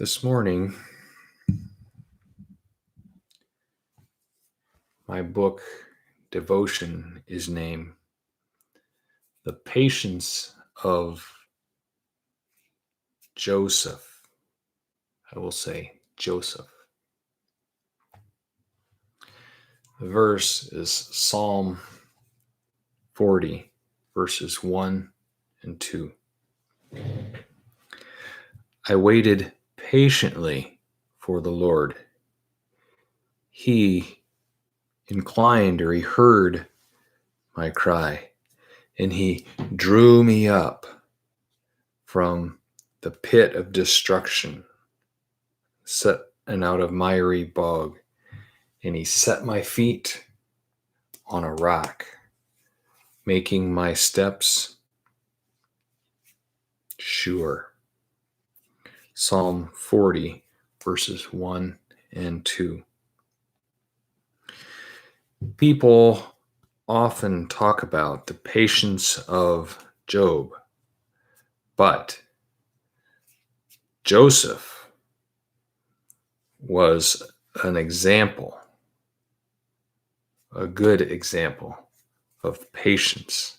This morning, my book devotion is named The Patience of Joseph. I will say Joseph. The verse is Psalm 40, verses 1 and 2. I waited patiently for the Lord. He inclined, or he heard my cry, and he drew me up from the pit of destruction, set and out of miry bog, and he set my feet on a rock, making my steps sure. Psalm 40, verses 1 and 2. People often talk about the patience of Job, but Joseph was an example, a good example of patience.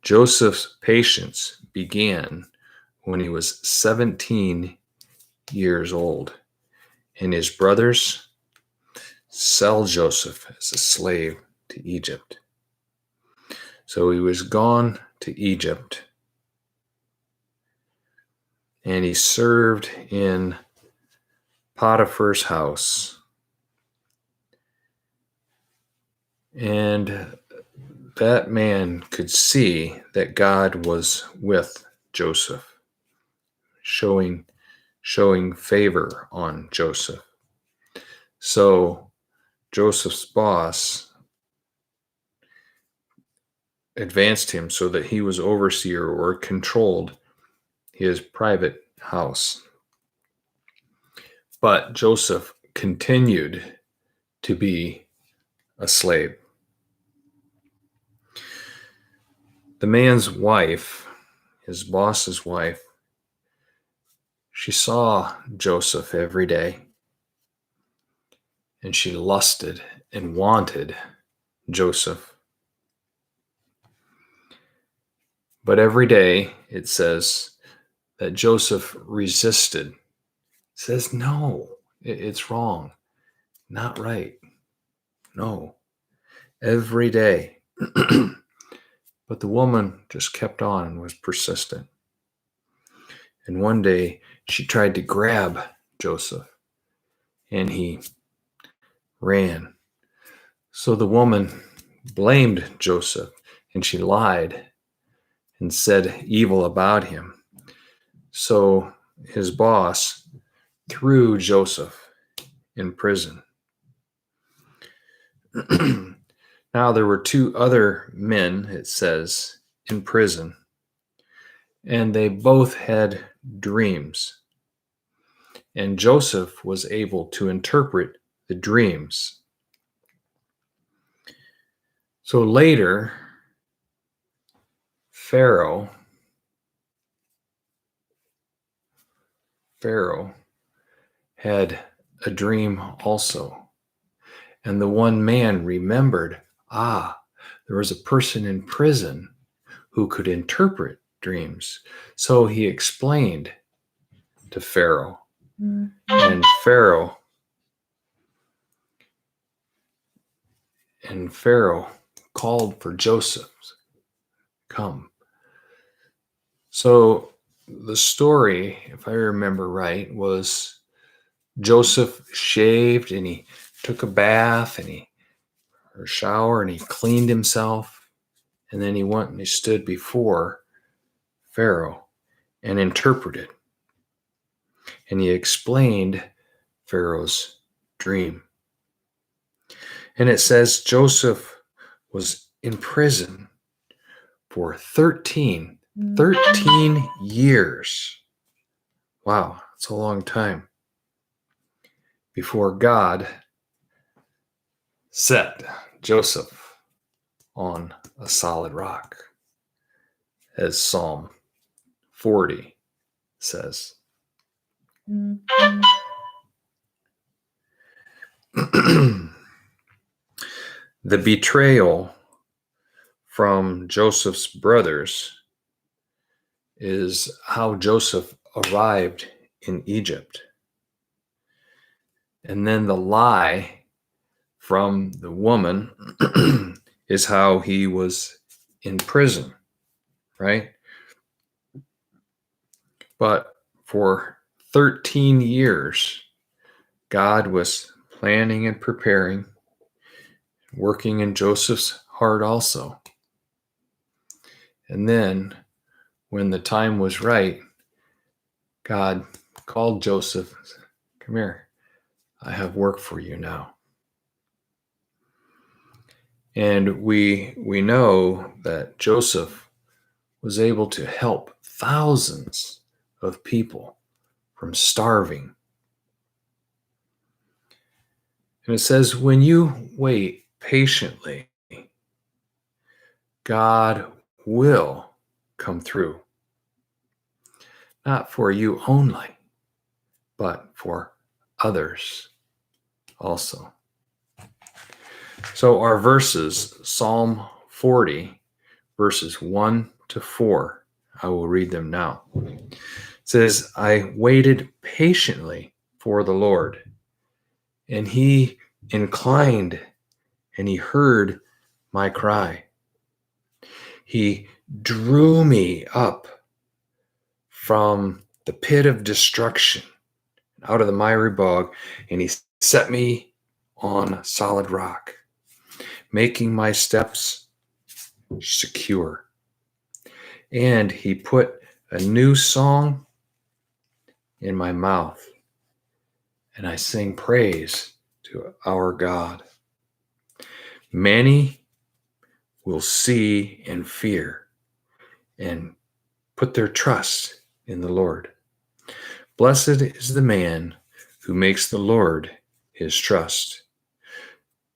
Joseph's patience began when he was 17 years old, and his brothers sell Joseph as a slave to Egypt. So he was gone to Egypt, and he served in Potiphar's house. And that man could see that God was with Joseph, showing favor on Joseph. So Joseph's boss advanced him so that he was overseer or controlled his private house. But Joseph continued to be a slave. The man's wife, his boss's wife, she saw Joseph every day, and she lusted and wanted Joseph. But every day, it says that Joseph resisted. It says, no, it's wrong, not right. No, every day. But the woman just kept on and was persistent. And one day, she tried to grab Joseph, and he ran. So the woman blamed Joseph, and she lied and said evil about him. So his boss threw Joseph in prison. Now there were two other men, it says, in prison, and they both had dreams. And Joseph was able to interpret the dreams. So later, Pharaoh had a dream also. And the one man remembered, there was a person in prison who could interpret dreams. So he explained to Pharaoh. And Pharaoh called for Joseph. Come. So the story, if I remember right, was Joseph shaved and he took a bath or a shower and he cleaned himself. And then he went and he stood before Pharaoh and interpreted. And he explained Pharaoh's dream. And it says Joseph was in prison for 13 years. Wow, that's a long time. Before God set Joseph on a solid rock, as Psalm 40 says. The betrayal from Joseph's brothers is how Joseph arrived in Egypt. And then the lie from the woman is how he was in prison, right? But for 13 years, God was planning and preparing, working in Joseph's heart also. And then when the time was right, God called Joseph, come here, I have work for you now. And we know that Joseph was able to help thousands of people from starving. And it says, when you wait patiently, God will come through. Not for you only, but for others also. So our verses, Psalm 40, verses 1 to 4, I will read them now. It says, I waited patiently for the Lord, and he inclined and he heard my cry. He drew me up from the pit of destruction, out of the miry bog, and he set me on solid rock, making my steps secure. And he put a new song in my mouth, and I sing praise to our God. Many will see and fear and put their trust in the Lord. Blessed is the man who makes the Lord his trust.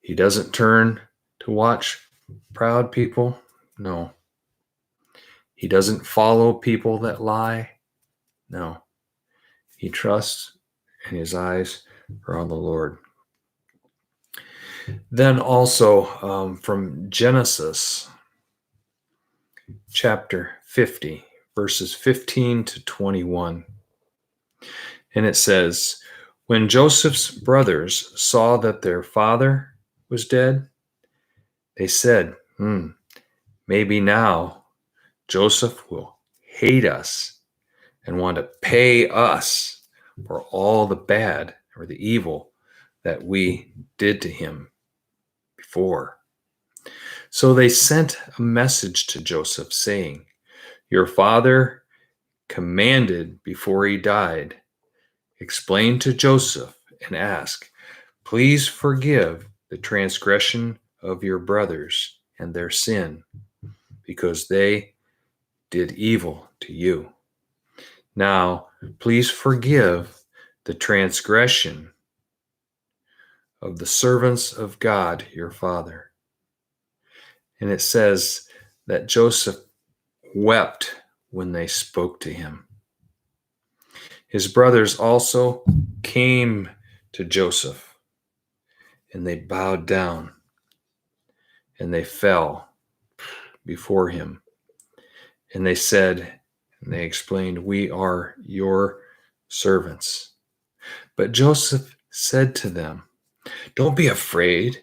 He doesn't turn to watch proud people. No. He doesn't follow people that lie. No. He trusts and his eyes are on the Lord. Then also from Genesis chapter 50, verses 15 to 21. And it says, when Joseph's brothers saw that their father was dead, they said, maybe now Joseph will hate us and want to pay us for all the bad or the evil that we did to him before. So they sent a message to Joseph saying, your father commanded before he died, explain to Joseph and ask, please forgive the transgression of your brothers and their sin, because they did evil to you. Now, please forgive the transgression of the servants of God, your father. And it says that Joseph wept when they spoke to him. His brothers also came to Joseph, and they bowed down, and they fell before him. And they said, and they explained, we are your servants. But Joseph said to them, don't be afraid,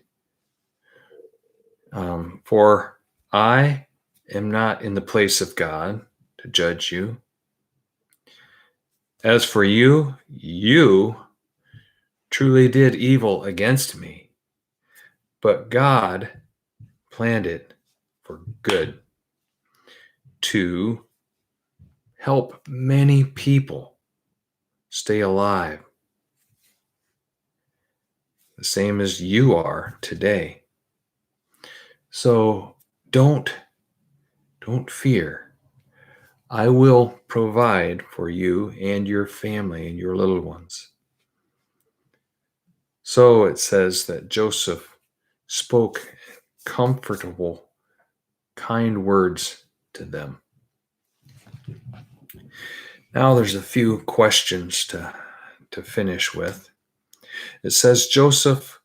for I am not in the place of God to judge you. As for you, you truly did evil against me, but God planned it for good, to help many people stay alive, the same as you are today. So don't fear. I will provide for you and your family and your little ones. So it says that Joseph spoke comfortable, kind words to them. Now there's a few questions to to finish with. It says Joseph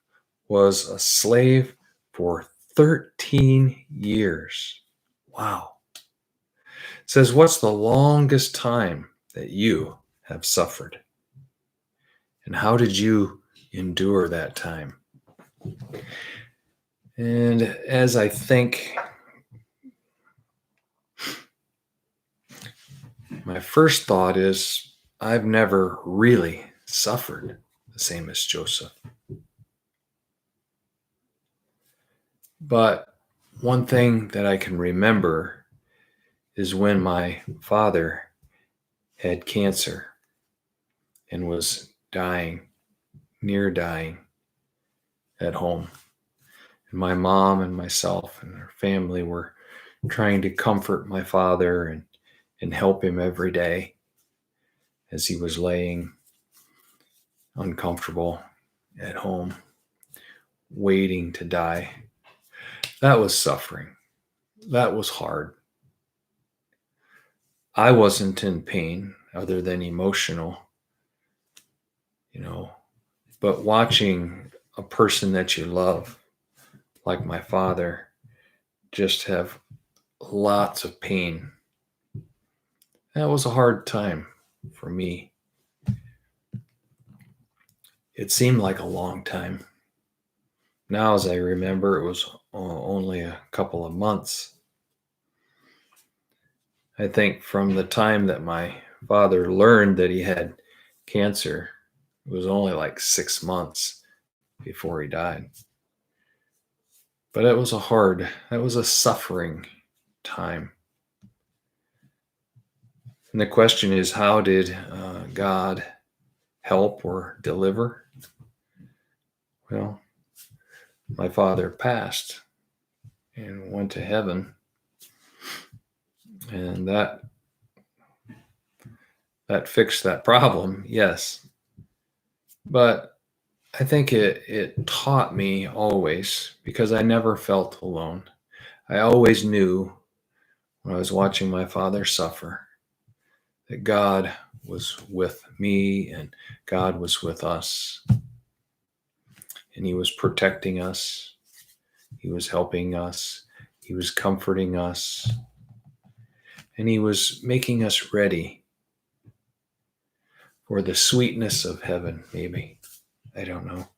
was a slave for 13 years. Wow. It says, what's the longest time that you have suffered? And how did you endure that time? And as I think, my first thought is, I've never really suffered the same as Joseph. But one thing that I can remember is when my father had cancer and was dying, near dying at home. And my mom and myself and our family were trying to comfort my father and help him every day as he was laying uncomfortable at home, waiting to die. That was suffering. That was hard. I wasn't in pain other than emotional, but watching a person that you love, like my father, just have lots of pain. That was a hard time for me. It seemed like a long time. Now, as I remember, it was only a couple of months. I think from the time that my father learned that he had cancer, it was only like 6 months before he died. But that was a suffering time. And the question is, how did God help or deliver? Well, my father passed and went to heaven, and that fixed that problem, yes. But I think it taught me always, because I never felt alone. I always knew when I was watching my father suffer that God was with me and God was with us. And he was protecting us. He was helping us. He was comforting us. And he was making us ready for the sweetness of heaven, maybe. I don't know.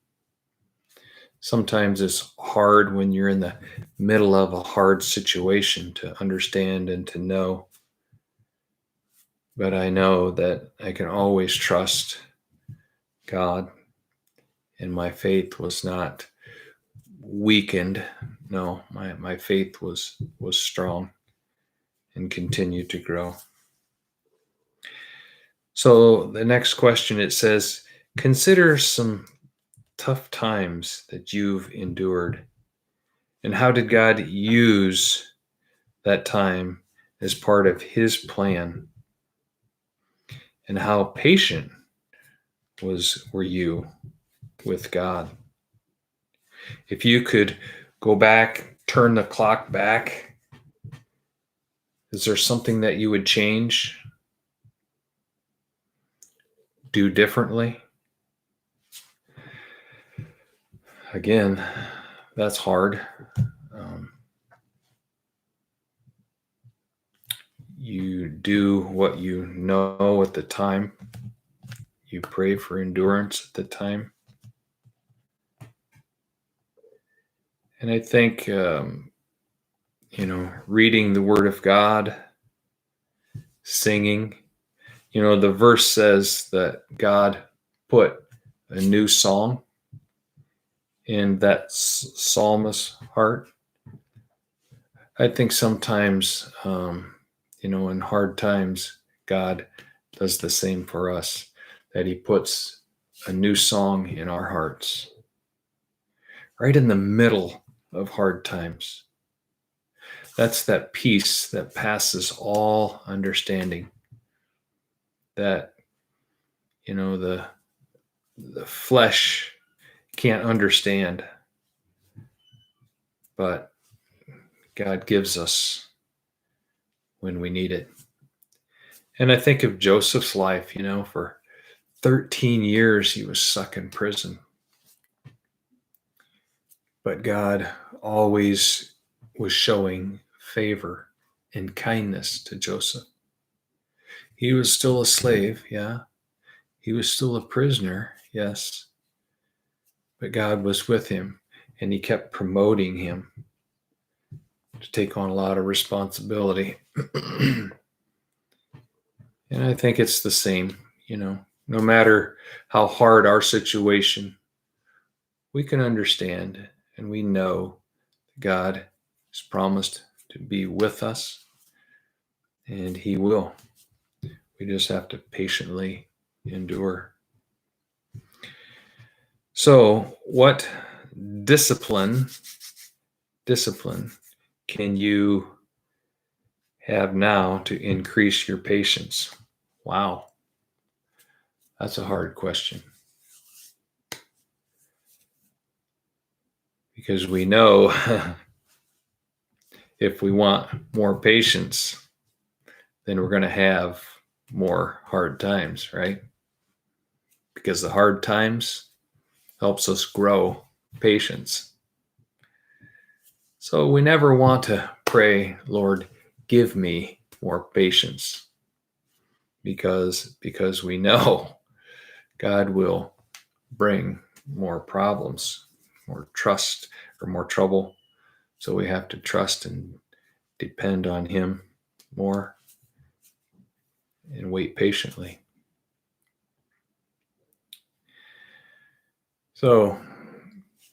Sometimes it's hard when you're in the middle of a hard situation to understand and to know. But I know that I can always trust God, and my faith was not weakened. No, my faith was strong and continued to grow. So the next question, it says, consider some tough times that you've endured, and how did God use that time as part of his plan, and how patient were you with God? If you could go back, turn the clock back, is there something that you would change, do differently? Again, that's hard. You do what you know at the time. You pray for endurance at the time. And I think, reading the Word of God, singing, the verse says that God put a new song in that psalmist's heart. I think sometimes, in hard times, God does the same for us, that he puts a new song in our hearts, right in the middle of hard times. That's that peace that passes all understanding, that, the flesh can't understand, but God gives us when we need it. And I think of Joseph's life, for 13 years he was stuck in prison. But God always was showing favor and kindness to Joseph. He was still a slave, yeah. He was still a prisoner, yes. But God was with him, and he kept promoting him to take on a lot of responsibility. And I think it's the same, no matter how hard our situation, we can understand and we know God has promised to be with us, and he will. We just have to patiently endure. So, what discipline can you have now to increase your patience? Wow. That's a hard question. Because we know if we want more patience, then we're going to have more hard times, right? Because the hard times helps us grow patience. So we never want to pray, Lord, give me more patience, because we know God will bring more problems, more trust, or more trouble. So we have to trust and depend on him more and wait patiently. So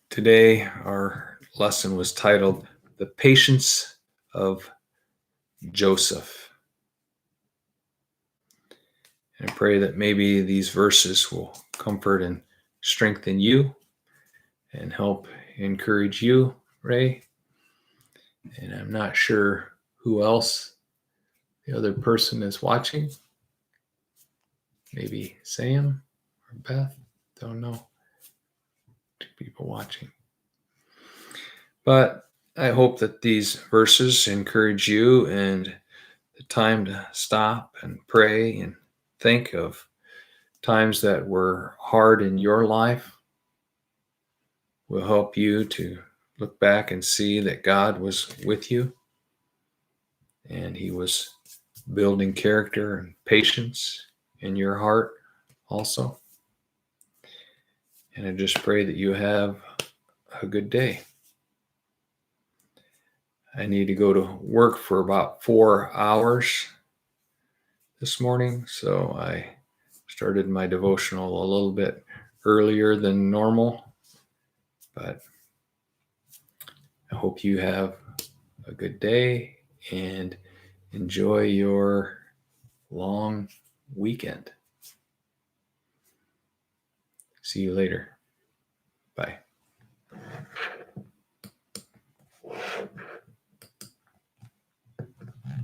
today our lesson was titled The Patience of Joseph. And I pray that maybe these verses will comfort and strengthen you and help encourage you, Ray. And I'm not sure who else the other person is watching. Maybe Sam or Beth. Don't know. 2 people watching. But I hope that these verses encourage you, and the time to stop and pray and think of times that were hard in your life will help you to look back and see that God was with you, and he was building character and patience in your heart also. And I just pray that you have a good day. I need to go to work for about 4 hours this morning, so I started my devotional a little bit earlier than normal. But I hope you have a good day and enjoy your long weekend. See you later. Bye.